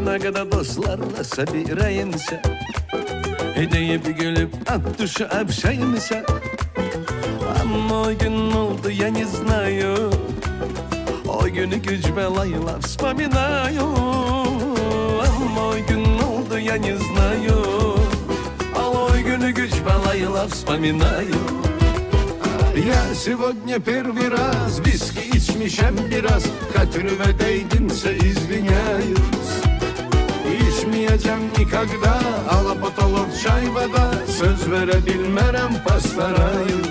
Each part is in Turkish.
Ne kadar dostlarla sabireyimse, deyip gülüp at düşü öpşeyimse. Ama o gün oldu я не знаю, o günü güç belayla вспоминаю. Ama o gün oldu я не знаю, o günü güç belayla вспоминаю. Я сегодня первый раз виски içmişem biraz, hatırıma değdinse извиняюсь. İçmeyeceğim никогда, alapatolog çay вода, söz verebilmerem постараюсь.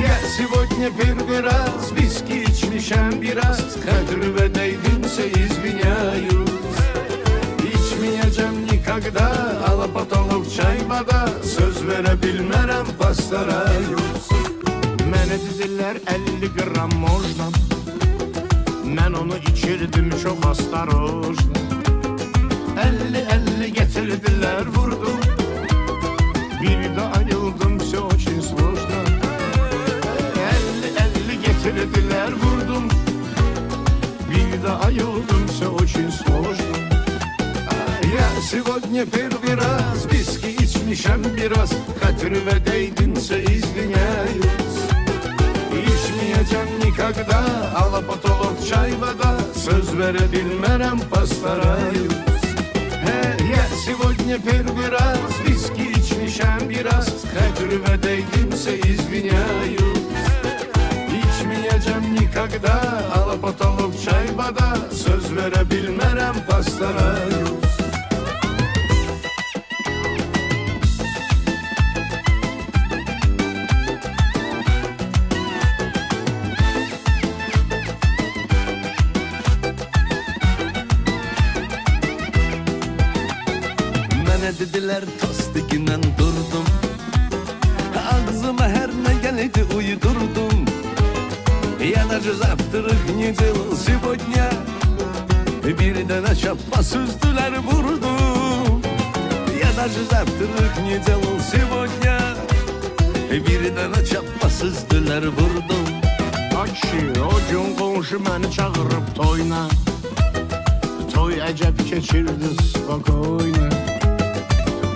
Я сегодня первый раз виски içmişem biraz, hatırıma değdinse извиняюсь. İçmeyeceğim никогда, alapatolog çay вода, söz verebilmerem постараюсь. Mənə dedilər 50 gram можно, mən onu içirdim çok осторожно. 50-50 getirdiler vurdum, bir de ayıldım, все очень сложно. 50-50 getirdiler vurdum, bir de ayıldım, все очень сложно. Я сегодня первый раз виски içmişem biraz, hatırıma değdinse извиняюсь. İçmeyeceğim никогда, alapatolog çay вода, söz verebilmerem постараюсь. Я сегодня первый раз виски içmişem biraz, hatırıma değdinse извиняюсь. İçmeyeceğim никогда, alapatolog çay вода, söz verebilmerem постараюсь. Dediler tasdikinden durdum, ağzıma her ne geldi uydurdum. Я даже завтрак не делал сегодня, birden çapma süzdüler vurdum. Я даже завтрак не делал сегодня, birden çapma süzdüler vurdum. Akşi o gün komşu beni çağırıp toyuna, toy əcəb keçirdi spokojna.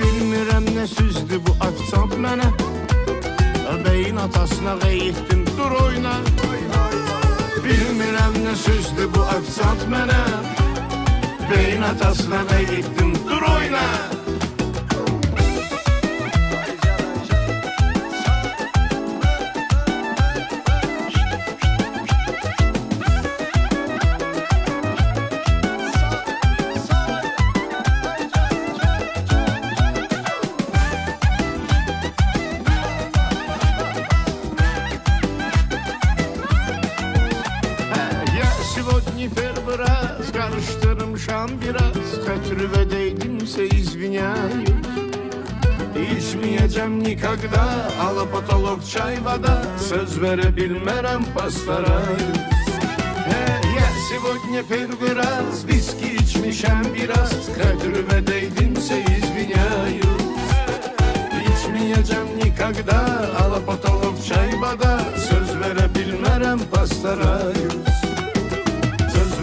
Bilmirəm nə süzdü bu afisant mənə, beyin atasına qeyitdim dur oyna. Bilmirəm nə süzdü bu afisant mənə, beyin atasına qeyitdim dur oyna. Сегодня первый раз karıştırmışam biraz, hatırıma değdimse извиняюсь. İçmeyeceğim никогда, alapatolog çay вода, söz verebilmerem постараюсь. Я сегодня первый раз виски içmişem biraz, hatırıma değdimse извиняюсь. İçmeyeceğim никогда, alapatolog çay вода, söz verebilmerem постараюсь.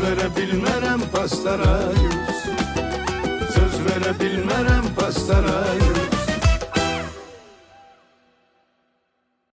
Verebilmerem постараюсь, söz verebilmerem постараюсь.